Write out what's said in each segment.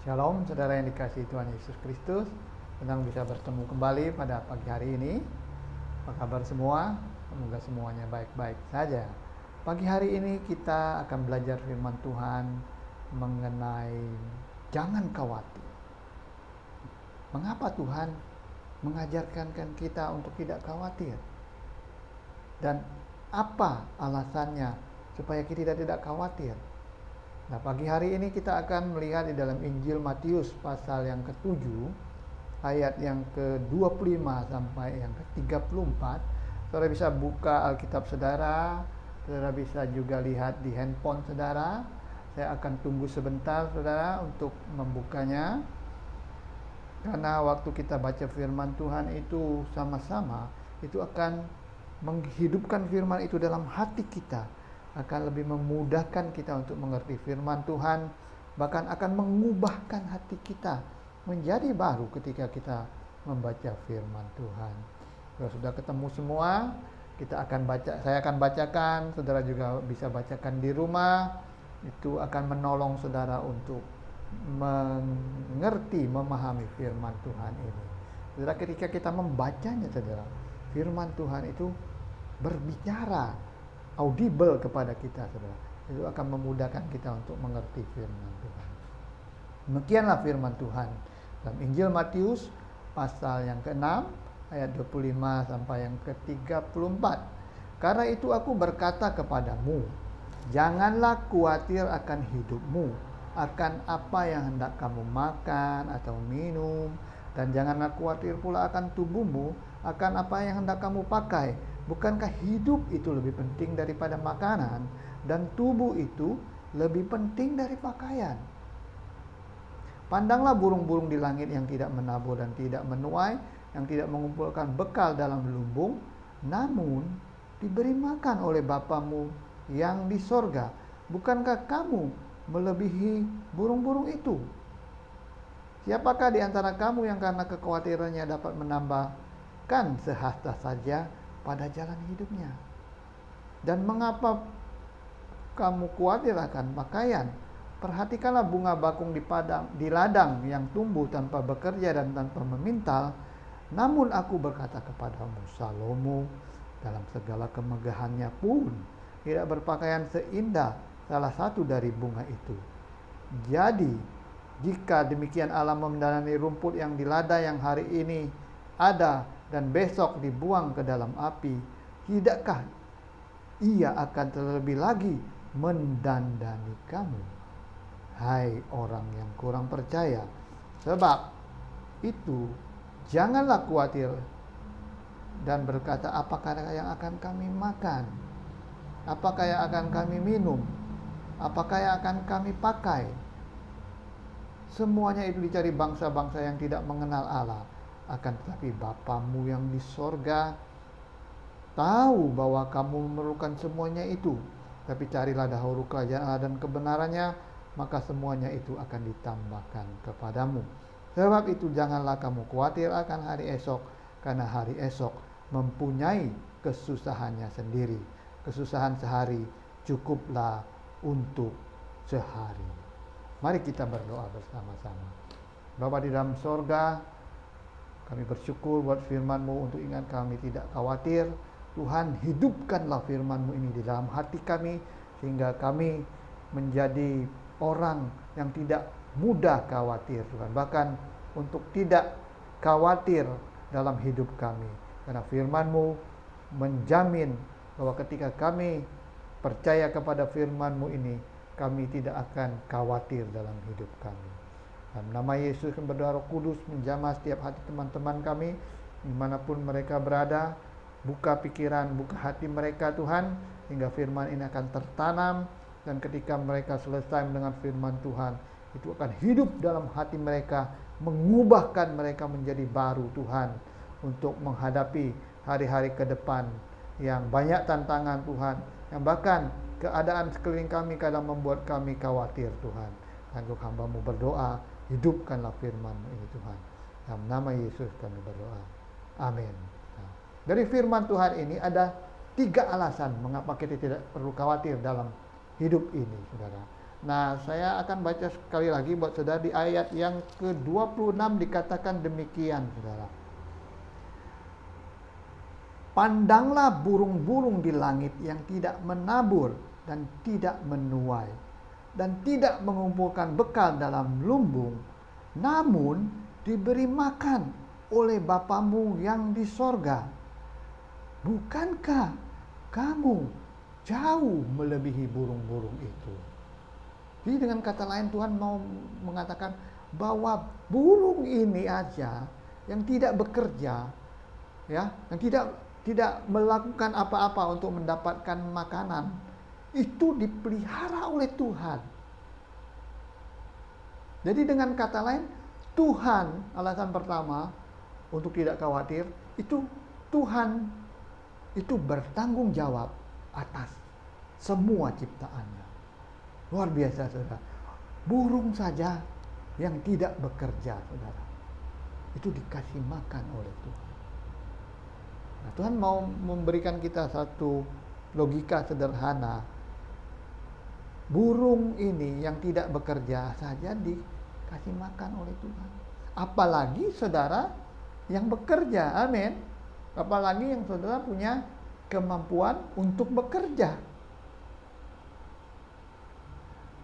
Shalom saudara yang dikasihi Tuhan Yesus Kristus. Senang bisa bertemu kembali pada pagi hari ini. Apa kabar semua? Semoga semuanya baik-baik saja. Pagi hari ini kita akan belajar firman Tuhan mengenai jangan khawatir. Mengapa Tuhan mengajarkan kita untuk tidak khawatir? Dan apa alasannya supaya kita tidak khawatir? Nah, pagi hari ini kita akan melihat di dalam Injil Matius pasal yang ke-7 ayat yang ke-25 sampai yang ke-34. Saudara bisa buka Alkitab saudara bisa juga lihat di handphone saudara. Saya akan tunggu sebentar saudara untuk membukanya. Karena waktu kita baca firman Tuhan itu sama-sama, itu akan menghidupkan firman itu dalam hati kita, akan lebih memudahkan kita untuk mengerti firman Tuhan, bahkan akan mengubahkan hati kita menjadi baru ketika kita membaca firman Tuhan. Kalau sudah ketemu semua, kita akan baca, saya akan bacakan, saudara juga bisa bacakan di rumah. Itu akan menolong saudara untuk mengerti, memahami firman Tuhan ini. Saudara, ketika kita membacanya saudara, firman Tuhan itu berbicara audible kepada kita saudara. Itu akan memudahkan kita untuk mengerti firman Tuhan. Demikianlah firman Tuhan dalam Injil Matius pasal yang ke-6 ayat 25 sampai yang ke-34. Karena itu aku berkata kepadamu, janganlah khawatir akan hidupmu, akan apa yang hendak kamu makan atau minum, dan janganlah khawatir pula akan tubuhmu, akan apa yang hendak kamu pakai. Bukankah hidup itu lebih penting daripada makanan, dan tubuh itu lebih penting dari pakaian? Pandanglah burung-burung di langit yang tidak menabur dan tidak menuai, yang tidak mengumpulkan bekal dalam lumbung, namun diberi makan oleh Bapamu yang di sorga. Bukankah kamu melebihi burung-burung itu? Siapakah di antara kamu yang karena kekhawatirannya dapat menambahkan sehasta saja pada jalan hidupnya? Dan mengapa kamu khawatir akan pakaian? Perhatikanlah bunga bakung di ladang yang tumbuh tanpa bekerja dan tanpa memintal. Namun aku berkata kepadamu, Salomo dalam segala kemegahannya pun tidak berpakaian seindah salah satu dari bunga itu. Jadi jika demikian Allah memendarani rumput yang di ladang yang hari ini ada dan besok dibuang ke dalam api, tidakkah ia akan terlebih lagi mendandani kamu, hai orang yang kurang percaya? Sebab itu janganlah khawatir dan berkata, apakah yang akan kami makan, apakah yang akan kami minum, apakah yang akan kami pakai? Semuanya itu dicari bangsa-bangsa yang tidak mengenal Allah. Akan tetapi Bapamu yang di sorga tahu bahwa kamu memerlukan semuanya itu. Tapi carilah dahulu kerajaan Allah dan kebenarannya, maka semuanya itu akan ditambahkan kepadamu. Sebab itu janganlah kamu khawatir akan hari esok, karena hari esok mempunyai kesusahannya sendiri. Kesusahan sehari cukuplah untuk sehari. Mari kita berdoa bersama-sama. Bapa di dalam sorga, kami bersyukur buat firman-Mu untuk ingat kami tidak khawatir. Tuhan, hidupkanlah firman-Mu ini di dalam hati kami, sehingga kami menjadi orang yang tidak mudah khawatir, Tuhan. Bahkan untuk tidak khawatir dalam hidup kami. Karena firman-Mu menjamin bahwa ketika kami percaya kepada firman-Mu ini, kami tidak akan khawatir dalam hidup kami. Dalam nama Yesus kami berdoa, Roh Kudus menjamah setiap hati teman-teman kami dimanapun mereka berada. Buka pikiran, buka hati mereka Tuhan, hingga firman ini akan tertanam, dan ketika mereka selesai mendengar firman Tuhan, itu akan hidup dalam hati mereka, mengubahkan mereka menjadi baru Tuhan, untuk menghadapi hari-hari ke depan yang banyak tantangan Tuhan, yang bahkan keadaan sekeliling kami kadang membuat kami khawatir Tuhan. Untuk hamba-Mu berdoa, hidupkanlah firman-Mu ini Tuhan. Dalam nama Yesus kami berdoa. Amin. Nah, dari firman Tuhan ini ada 3 alasan mengapa kita tidak perlu khawatir dalam hidup ini, saudara. Nah, saya akan baca sekali lagi buat saudara di ayat yang ke-26 dikatakan demikian, saudara. Pandanglah burung-burung di langit yang tidak menabur dan tidak menuai dan tidak mengumpulkan bekal dalam lumbung, namun diberi makan oleh Bapamu yang di sorga. Bukankah kamu jauh melebihi burung-burung itu? Jadi dengan kata lain Tuhan mau mengatakan bahwa burung ini aja yang tidak bekerja, ya, yang tidak melakukan apa-apa untuk mendapatkan makanan, itu dipelihara oleh Tuhan. Jadi dengan kata lain, Tuhan, alasan pertama untuk tidak khawatir, itu Tuhan itu bertanggung jawab atas semua ciptaannya. Luar biasa, saudara. Burung saja yang tidak bekerja, saudara, itu dikasih makan oleh Tuhan. Nah, Tuhan mau memberikan kita satu logika sederhana. Burung ini yang tidak bekerja saja dikasih makan oleh Tuhan. Apalagi saudara yang bekerja, amin. Apalagi yang saudara punya kemampuan untuk bekerja.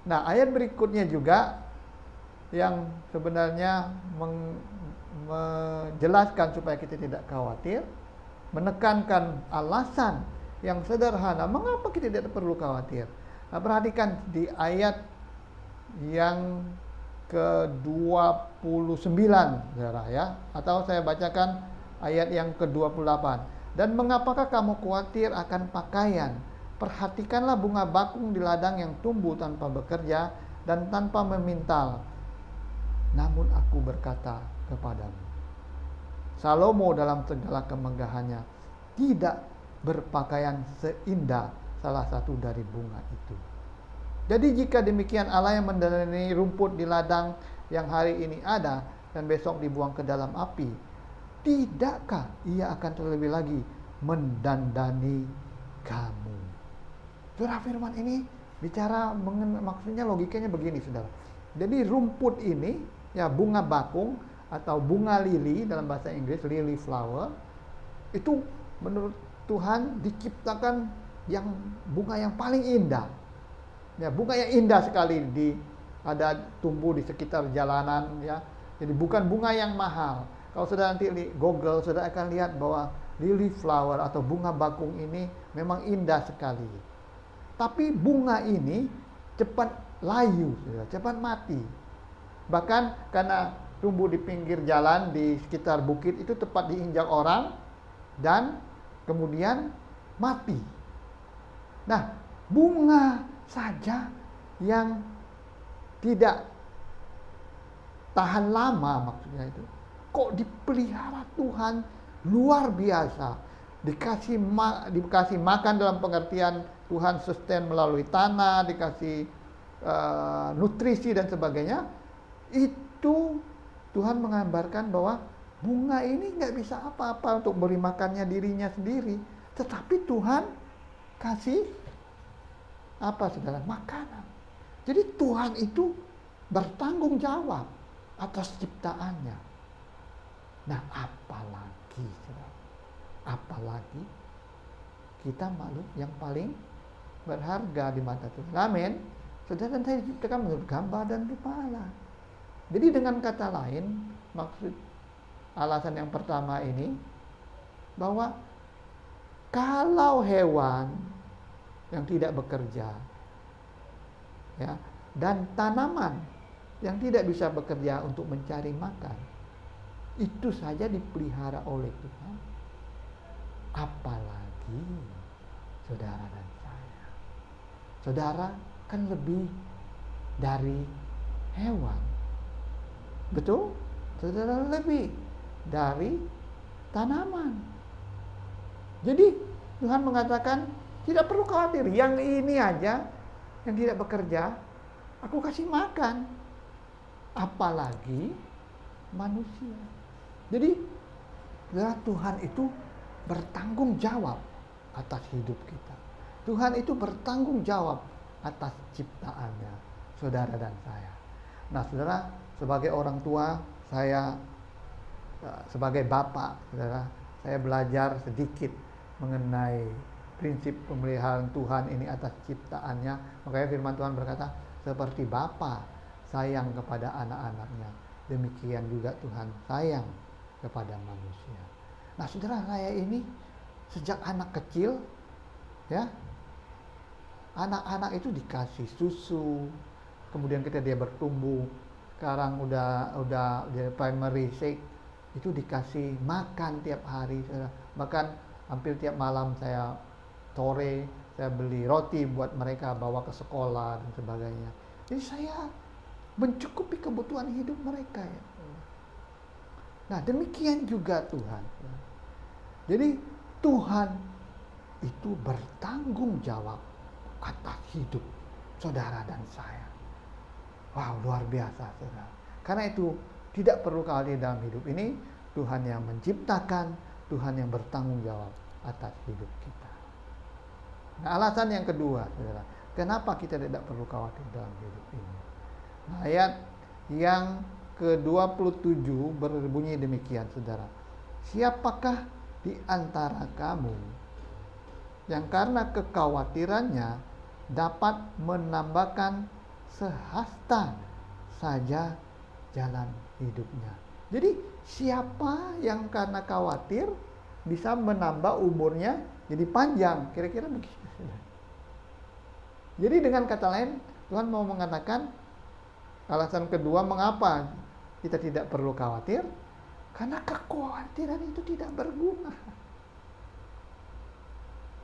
Nah, ayat berikutnya juga yang sebenarnya menjelaskan supaya kita tidak khawatir, menekankan alasan yang sederhana mengapa kita tidak perlu khawatir. Nah, perhatikan di ayat yang ke-29, saudara, ya, atau saya bacakan ayat yang ke-28. Dan mengapakah kamu khawatir akan pakaian? Perhatikanlah bunga bakung di ladang yang tumbuh tanpa bekerja dan tanpa memintal. Namun aku berkata kepadamu, Salomo dalam segala kemegahannya tidak berpakaian seindah salah satu dari bunga itu. Jadi jika demikian Allah yang mendandani rumput di ladang yang hari ini ada dan besok dibuang ke dalam api, tidakkah ia akan terlebih lagi mendandani kamu? Surah firman ini bicara maksudnya logikanya begini, saudara. Jadi rumput ini, ya, bunga bakung atau bunga lili dalam bahasa Inggris, lily flower, itu menurut Tuhan diciptakan yang bunga yang paling indah. Ya, bunga yang indah sekali ada tumbuh di sekitar jalanan, ya. Jadi bukan bunga yang mahal. Kalau saudara nanti Google, saudara akan lihat bahwa lily flower atau bunga bakung ini memang indah sekali. Tapi bunga ini cepat layu, cepat mati. Bahkan karena tumbuh di pinggir jalan, di sekitar bukit, itu tepat diinjak orang dan kemudian mati. Nah, bunga saja yang tidak tahan lama, maksudnya itu, kok dipelihara Tuhan luar biasa. Dikasih makan dalam pengertian Tuhan sustain melalui tanah, dikasih nutrisi dan sebagainya. Itu Tuhan menggambarkan bahwa bunga ini nggak bisa apa-apa untuk beri makannya dirinya sendiri, tetapi Tuhan kasih apa, saudara? Makanan. Jadi Tuhan itu bertanggung jawab atas ciptaannya. Nah, apalagi, saudara, apalagi kita makhluk yang paling berharga di mata Tuhan. Amin. Saudara dan saya diciptakan menurut gambar dan kepala. Jadi dengan kata lain, maksud alasan yang pertama ini, bahwa kalau hewan yang tidak bekerja, ya, dan tanaman yang tidak bisa bekerja untuk mencari makan, itu saja dipelihara oleh Tuhan, apalagi saudara dan saya. Saudara kan lebih dari hewan, betul? Saudara lebih dari tanaman. Jadi Tuhan mengatakan tidak perlu khawatir, yang ini aja yang tidak bekerja aku kasih makan, apalagi manusia. Jadi Tuhan itu bertanggung jawab atas hidup kita. Tuhan itu bertanggung jawab atas ciptaannya. saudara dan saya. Nah, saudara, sebagai orang tua, saya sebagai bapak, saudara, saya belajar sedikit mengenai prinsip pemeliharaan Tuhan ini atas ciptaannya. Makanya firman Tuhan berkata, seperti Bapa sayang kepada anak-anaknya, demikian juga Tuhan sayang kepada manusia. Nah, saudara, saya ini sejak anak kecil, ya, anak-anak itu dikasih susu, kemudian ketika dia bertumbuh, sekarang udah dia primary shake, itu dikasih makan tiap hari, saudara. Bahkan hampir tiap malam sore saya beli roti buat mereka bawa ke sekolah dan sebagainya. Jadi saya mencukupi kebutuhan hidup mereka, ya. Nah, demikian juga Tuhan. Jadi Tuhan itu bertanggung jawab atas hidup saudara dan saya. Wow, luar biasa, saudara. Karena itu tidak perlu khawatir dalam hidup ini. Tuhan yang menciptakan, Tuhan yang bertanggung jawab atas hidup kita. Nah, alasan yang kedua, saudara, kenapa kita tidak perlu khawatir dalam hidup ini? Nah, ayat yang ke-27 berbunyi demikian, saudara. Siapakah di antara kamu yang karena kekhawatirannya dapat menambahkan sehasta saja jalan hidupnya? Jadi siapa yang karena khawatir bisa menambah umurnya jadi panjang? Kira-kira begitu. Jadi dengan kata lain, Tuhan mau mengatakan alasan kedua mengapa kita tidak perlu khawatir, karena kekhawatiran itu tidak berguna.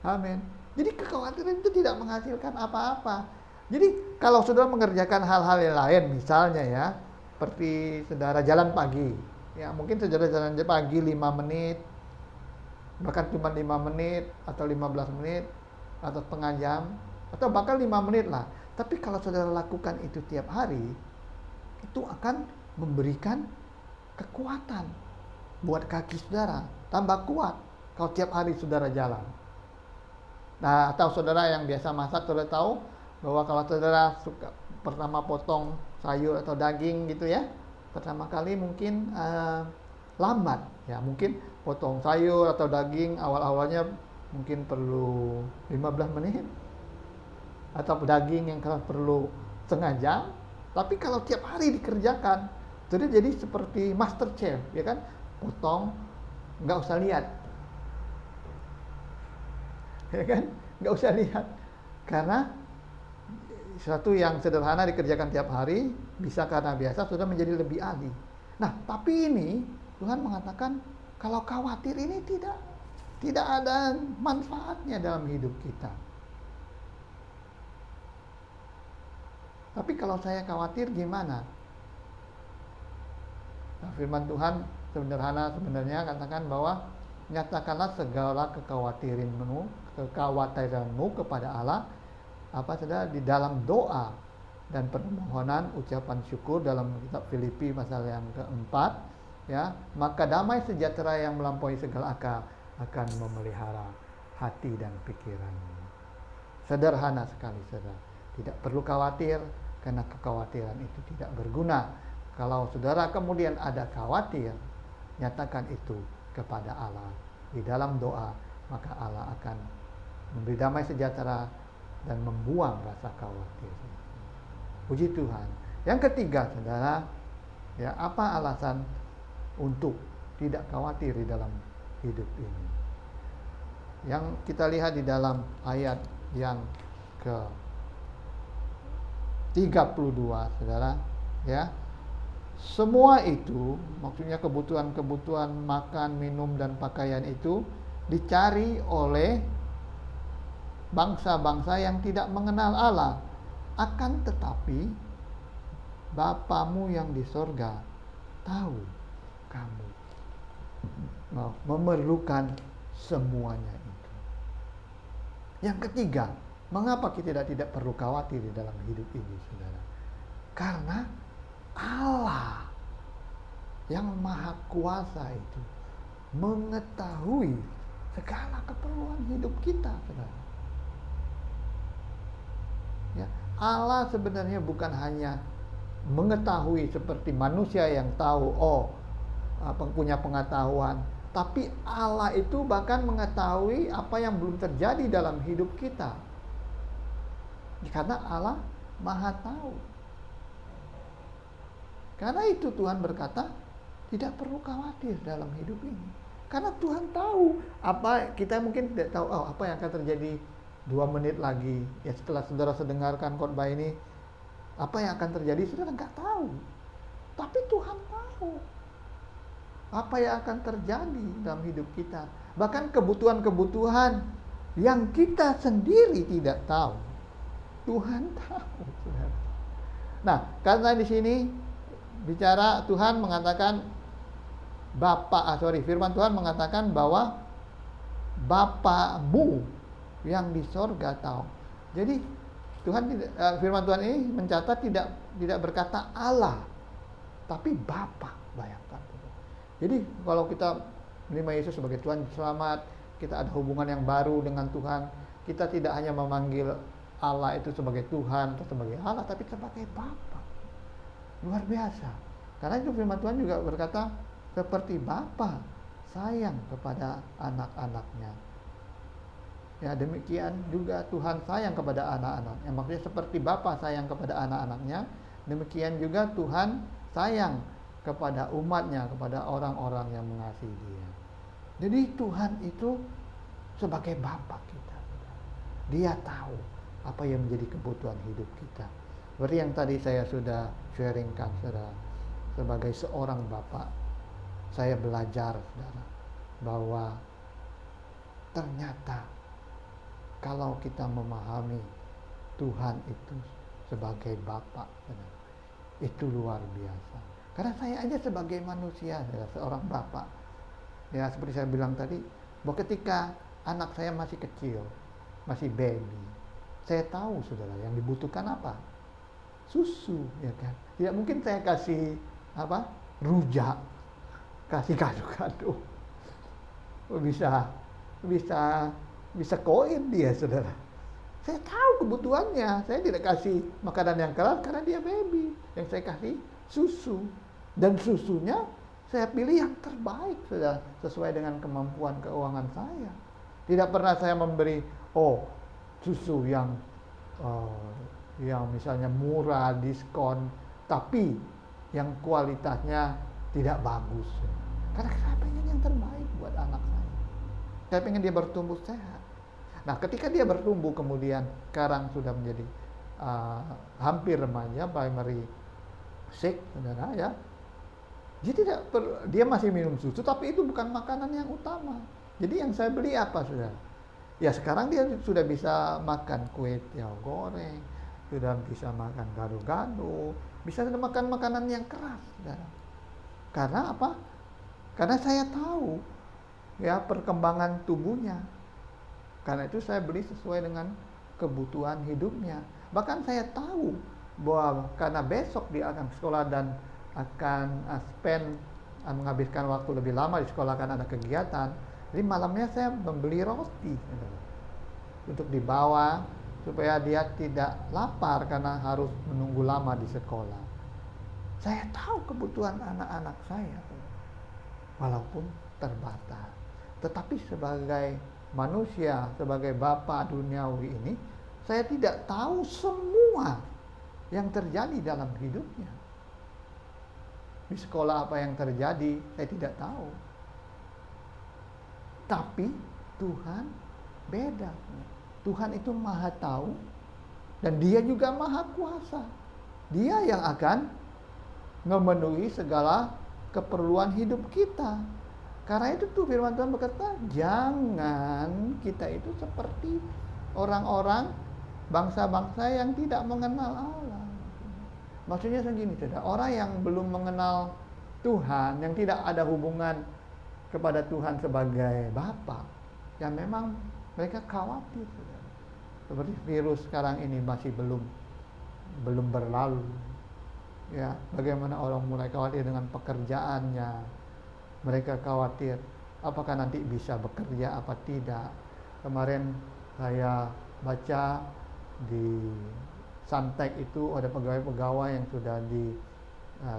Amin. Jadi kekhawatiran itu tidak menghasilkan apa-apa. Jadi kalau saudara mengerjakan hal-hal yang lain, misalnya ya, seperti saudara jalan pagi, ya mungkin saudara jalan pagi 5 menit, bahkan cuma 5 menit atau 15 menit atau setengah jam atau bahkan 5 menit lah. Tapi kalau saudara lakukan itu tiap hari, itu akan memberikan kekuatan buat kaki saudara, tambah kuat kalau tiap hari saudara jalan. Nah, atau saudara yang biasa masak, saudara tahu bahwa kalau saudara suka pertama potong sayur atau daging gitu ya, pertama kali mungkin lambat ya, mungkin potong sayur atau daging awal-awalnya mungkin perlu 15 menit atau daging yang perlu setengah jam. Tapi kalau tiap hari dikerjakan, jadi seperti master chef, ya kan? Potong, nggak usah lihat, ya kan? Nggak usah lihat, karena sesuatu yang sederhana dikerjakan tiap hari, bisa karena biasa sudah menjadi lebih ahli. Nah, tapi ini Tuhan mengatakan kalau khawatir ini tidak ada manfaatnya dalam hidup kita. Tapi kalau saya khawatir gimana? Nah, firman Tuhan sebenarnya katakan bahwa nyatakanlah segala kekhawatiranmu kepada Allah, saudara, di dalam doa dan permohonan ucapan syukur dalam kitab Filipi pasal yang keempat, ya, maka damai sejahtera yang melampaui segala akal akan memelihara hati dan pikiranmu. Sederhana sekali, saudara. Tidak perlu khawatir, karena kekhawatiran itu tidak berguna. Kalau saudara kemudian ada khawatir, nyatakan itu kepada Allah di dalam doa, maka Allah akan memberi damai sejahtera dan membuang rasa khawatir. Puji Tuhan. Yang ketiga, saudara, ya, apa alasan untuk tidak khawatir di dalam hidup ini? Yang kita lihat di dalam ayat yang ke-32, saudara, ya. Semua itu, maksudnya kebutuhan-kebutuhan makan, minum, dan pakaian itu dicari oleh bangsa-bangsa yang tidak mengenal Allah. Akan tetapi Bapamu yang di sorga tahu kamu memerlukan semuanya itu. Yang ketiga, mengapa kita tidak perlu khawatir di dalam hidup ini, saudara? Karena Allah yang maha kuasa itu mengetahui segala keperluan hidup kita, saudara. Ya, Allah sebenarnya bukan hanya mengetahui seperti manusia yang tahu, punya pengetahuan, tapi Allah itu bahkan mengetahui apa yang belum terjadi dalam hidup kita. Karena Allah Maha tahu. Karena itu Tuhan berkata, tidak perlu khawatir dalam hidup ini. Karena Tuhan tahu apa, kita mungkin tidak tahu apa yang akan terjadi 2 menit lagi. Ya setelah saudara mendengarkan khotbah ini, apa yang akan terjadi saudara nggak tahu. Tapi Tuhan tahu apa yang akan terjadi dalam hidup kita. Bahkan kebutuhan-kebutuhan yang kita sendiri tidak tahu, Tuhan tahu, saudara. Nah, karena di sini bicara Tuhan mengatakan firman Tuhan mengatakan bahwa Bapamu yang di sorga tahu. Jadi firman Tuhan ini mencatat tidak berkata Allah, tapi Bapa. Bayangkan. Jadi kalau kita menerima Yesus sebagai Tuhan selamat, kita ada hubungan yang baru dengan Tuhan. Kita tidak hanya memanggil Allah itu sebagai Tuhan atau sebagai Allah, tapi sebagai Bapa. Luar biasa. Karena itu firman Tuhan juga berkata, seperti Bapa sayang kepada anak-anaknya. Ya, demikian juga Tuhan sayang kepada anak-anaknya. Maksudnya seperti Bapa sayang kepada anak-anaknya, demikian juga Tuhan sayang kepada umatnya, kepada orang-orang yang mengasihi Dia. Jadi Tuhan itu sebagai Bapa kita. Dia tahu apa yang menjadi kebutuhan hidup kita. Seperti yang tadi saya sudah sharingkan, saudara. Sebagai seorang Bapa, saya belajar, saudara, bahwa ternyata kalau kita memahami Tuhan itu sebagai Bapa, itu luar biasa. Karena saya aja sebagai manusia, seorang bapak, ya seperti saya bilang tadi, bahwa ketika anak saya masih kecil, masih baby, saya tahu, saudara, yang dibutuhkan apa? Susu, ya kan? Tidak mungkin saya kasih rujak, kasih kado-kado, bisa koin dia, saudara. Saya tahu kebutuhannya. Saya tidak kasih makanan yang keras karena dia baby. Yang saya kasih susu. Dan susunya saya pilih yang terbaik, saudara, sesuai dengan kemampuan keuangan saya. Tidak pernah saya memberi susu yang misalnya murah, diskon, tapi yang kualitasnya tidak bagus. Karena saya pengen yang terbaik buat anak saya. Saya pengen dia bertumbuh sehat. Nah, ketika dia bertumbuh kemudian sekarang sudah menjadi hampir remaja, primary 6, saudara, ya. Dia masih minum susu, tapi itu bukan makanan yang utama. Jadi yang saya beli apa, saudara? Ya sekarang dia sudah bisa makan kue tiaw goreng, sudah bisa makan gado-gado, bisa makan makanan yang keras, saudara. Karena apa? Karena saya tahu ya perkembangan tubuhnya. Karena itu saya beli sesuai dengan kebutuhan hidupnya. Bahkan saya tahu bahwa karena besok dia akan sekolah dan akan menghabiskan waktu lebih lama di sekolah, akan ada kegiatan. Jadi malamnya saya membeli roti untuk dibawa supaya dia tidak lapar karena harus menunggu lama di sekolah. Saya tahu kebutuhan anak-anak saya, walaupun terbatas. Tetapi sebagai manusia, sebagai Bapa duniawi ini, saya tidak tahu semua yang terjadi dalam hidupnya. Di sekolah apa yang terjadi, saya tidak tahu. Tapi Tuhan beda. Tuhan itu Maha tahu dan Dia juga Maha kuasa. Dia yang akan memenuhi segala keperluan hidup kita. Karena itu tuh firman Tuhan berkata, jangan kita itu seperti orang-orang bangsa-bangsa yang tidak mengenal Allah. Maksudnya segini, saudara, orang yang belum mengenal Tuhan, yang tidak ada hubungan kepada Tuhan sebagai Bapa, yang memang mereka khawatir, saudara. Seperti virus sekarang ini masih belum berlalu. Ya, bagaimana orang mulai khawatir dengan pekerjaannya. Mereka khawatir apakah nanti bisa bekerja apa tidak. Kemarin saya baca di Santek itu ada pegawai-pegawai yang sudah di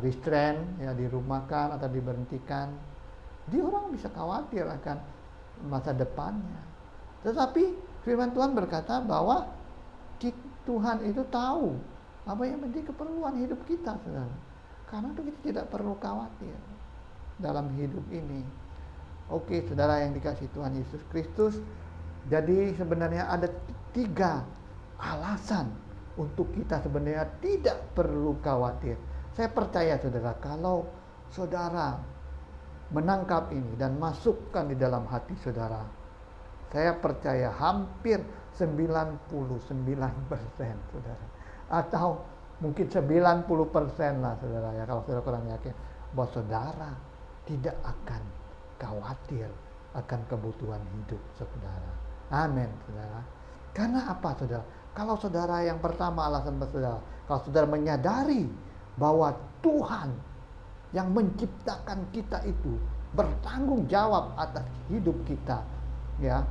restrain, ya, dirumahkan atau diberhentikan. Dia orang bisa khawatir akan masa depannya. Tetapi firman Tuhan berkata bahwa Tuhan itu tahu apa yang menjadi keperluan hidup kita, saudara. Karena itu kita tidak perlu khawatir dalam hidup ini. Oke, saudara yang dikasihi Tuhan Yesus Kristus. Jadi sebenarnya ada 3 alasan untuk kita sebenarnya tidak perlu khawatir. Saya percaya saudara, kalau saudara menangkap ini dan masukkan di dalam hati saudara, saya percaya hampir 99% saudara, atau mungkin 90% lah saudara, ya, kalau saudara kurang yakin, bahwa saudara tidak akan khawatir akan kebutuhan hidup saudara. Amin saudara. Karena apa saudara? Kalau saudara, yang pertama alasan saudara, kalau saudara menyadari bahwa Tuhan yang menciptakan kita itu bertanggung jawab atas hidup kita, ya,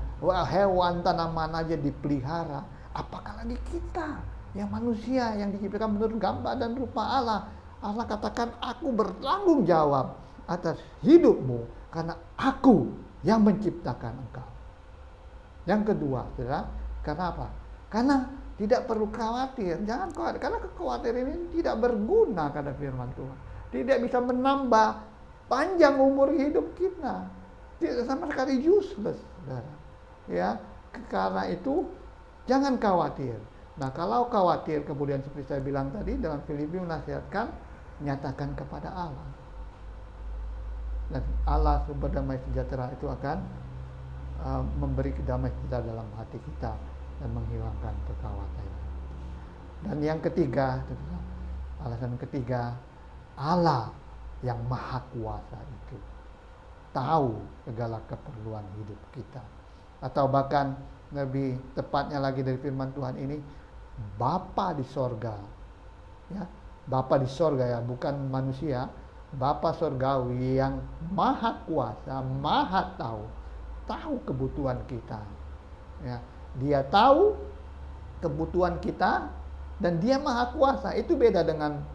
hewan tanaman aja dipelihara, apakah lagi kita yang manusia yang diciptakan menurut gambar dan rupa Allah. Allah katakan, aku bertanggung jawab atas hidupmu karena aku yang menciptakan engkau. Yang kedua, saudara, karena apa? Karena tidak perlu khawatir. Jangan khawatir, karena kekhawatiran ini tidak berguna, kata firman Tuhan. Tidak bisa menambah panjang umur hidup kita. Tidak, sama sekali useless, saudara. Ya, karena itu jangan khawatir. Nah, kalau khawatir, kemudian seperti saya bilang tadi dalam Filipi menasihatkan, nyatakan kepada Allah. Dan Allah sumber damai sejahtera itu akan memberi kedamaian kita dalam hati kita dan menghilangkan kekhawatiran. Dan yang ketiga, alasan ketiga, Allah yang maha kuasa itu tahu segala keperluan hidup kita. Atau bahkan lebih tepatnya lagi dari firman Tuhan ini, Bapa di sorga, ya, Bapa di sorga, ya, bukan manusia, Bapa sorgawi yang maha kuasa, maha tahu kebutuhan kita, ya. Dia tahu kebutuhan kita dan dia maha kuasa. Itu beda dengan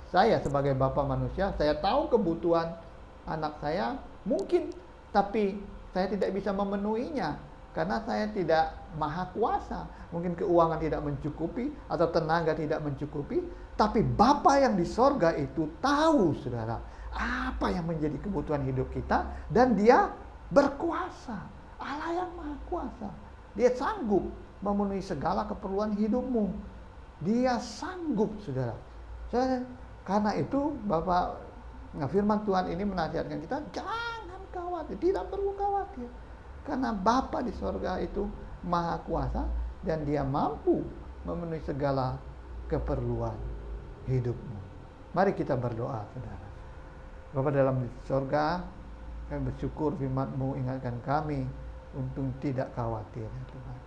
saya sebagai bapak manusia. Saya tahu kebutuhan anak saya mungkin, tapi saya tidak bisa memenuhinya karena saya tidak maha kuasa. Mungkin keuangan tidak mencukupi atau tenaga tidak mencukupi, tapi Bapa yang di sorga itu tahu, saudara, apa yang menjadi kebutuhan hidup kita, dan dia berkuasa. Allah yang maha kuasa, dia sanggup memenuhi segala keperluan hidupmu. Dia sanggup, saudara. Karena itu Bapak, firman Tuhan ini menasihatkan kita, jangan khawatir, tidak perlu khawatir. Karena Bapa di sorga itu maha kuasa dan dia mampu memenuhi segala keperluan hidupmu. Mari kita berdoa, saudara. Bapa dalam sorga, kami bersyukur firman-Mu ingatkan kami untuk tidak khawatir, ya Tuhan.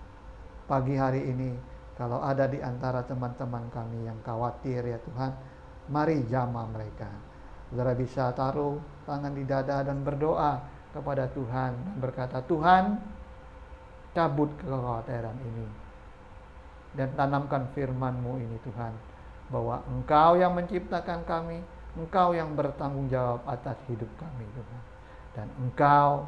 Pagi hari ini, kalau ada di antara teman-teman kami yang khawatir, ya Tuhan, mari jamah mereka. Saudara bisa taruh tangan di dada dan berdoa kepada Tuhan dan berkata, Tuhan, cabut kekhawatiran ini dan tanamkan firman-Mu ini, Tuhan, bahwa Engkau yang menciptakan kami, Engkau yang bertanggung jawab atas hidup kami, Tuhan. Dan Engkau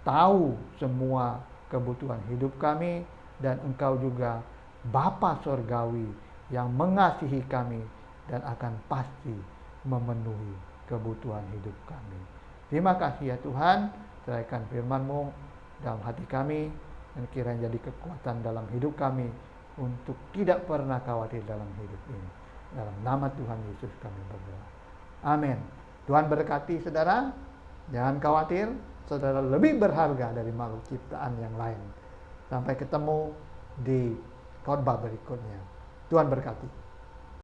tahu semua kebutuhan hidup kami, dan Engkau juga Bapa Sorgawi yang mengasihi kami dan akan pasti memenuhi kebutuhan hidup kami. Terima kasih ya Tuhan, serahkan firman-Mu dalam hati kami, dan kiranya jadi kekuatan dalam hidup kami untuk tidak pernah khawatir dalam hidup ini. Dalam nama Tuhan Yesus kami berdoa. Amin. Tuhan berkati saudara, jangan khawatir, saudara lebih berharga dari makhluk ciptaan yang lain. Sampai ketemu di khotbah berikutnya. Tuhan berkati.